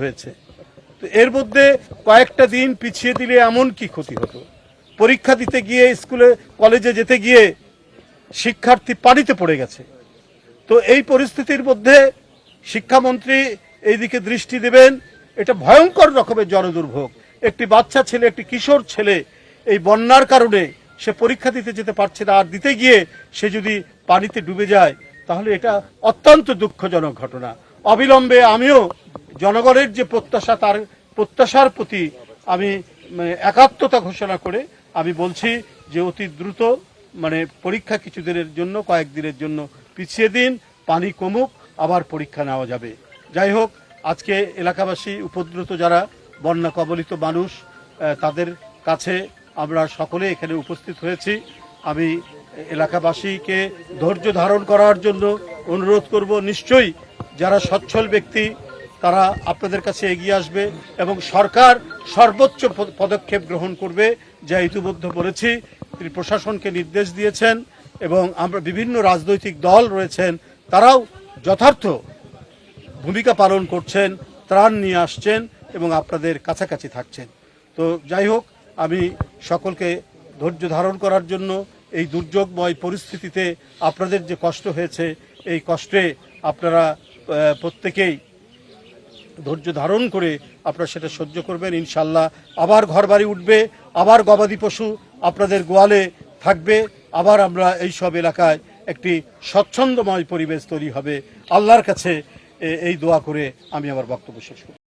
হয়েছে। তো এর মধ্যে কয়েকটা দিন পিছিয়ে দিলে এমন কি ক্ষতি হতো? পরীক্ষা দিতে গিয়ে, স্কুলে কলেজে যেতে গিয়ে শিক্ষার্থী পানিতে পড়ে গেছে। তো এই পরিস্থিতির মধ্যে শিক্ষামন্ত্রী এইদিকে দৃষ্টি দেবেন। এটা ভয়ঙ্কর রকমের জনদুর্ভোগ। একটি বাচ্চা ছেলে, একটি কিশোর ছেলে এই বন্যার কারণে সে পরীক্ষা দিতে যেতে পারছে না, আর দিতে গিয়ে সে যদি পানিতে ডুবে যায় তাহলে এটা অত্যন্ত দুঃখজনক ঘটনা। অবিলম্বে আমিও জনগণের যে প্রত্যাশা, তার প্রত্যাশার প্রতি আমি একাত্মতা ঘোষণা করে আমি বলছি যে অতি দ্রুত পরীক্ষা কিছু দিনের জন্য, কয়েকদিনের জন্য পিছিয়ে দিন, পানি কমুক, আবার পরীক্ষা নেওয়া যাবে। যাই হোক, আজকে এলাকাবাসী, উপদ্রুত যারা বন্যা কবলিত মানুষ, তাদের কাছে আমরা সকলে এখানে উপস্থিত হয়েছি। আমি এলাকাবাসীকে ধৈর্য ধারণ করার জন্য অনুরোধ করব। নিশ্চয়ই যারা সচ্ছল ব্যক্তি তারা আপনাদের কাছে এগিয়ে আসবে এবং সরকার সর্বোচ্চ পদক্ষেপ গ্রহণ করবে, যা ইতিমধ্যে বলেছি। তিনি প্রশাসনকে নির্দেশ দিয়েছেন এবং আমরা বিভিন্ন রাজনৈতিক দল রয়েছেন, তারাও যথার্থ ভূমিকা পালন করছেন, ত্রাণ নিয়ে আসছেন এবং আপনাদের কাছাকাছি থাকছেন। তো যাই হোক, আমি সকলকে ধৈর্য ধারণ করার জন্য, এই দুর্যোগময় পরিস্থিতিতে আপনাদের যে কষ্ট হয়েছে, এই কষ্টে আপনারা প্রত্যেকেই ধৈর্য ধারণ করে আপনারা সেটা সহ্য করবেন। ইনশাল্লাহ আবার ঘরবাড়ি উঠবে, আবার গবাদি পশু আপনাদের গোয়ালে থাকবে, আবার আমরা এই সব এলাকায় একটি স্বচ্ছন্দময় পরিবেশ তৈরি হবে। আল্লাহর কাছে এই দোয়া করে আমি আমার বক্তব্য শেষ করি।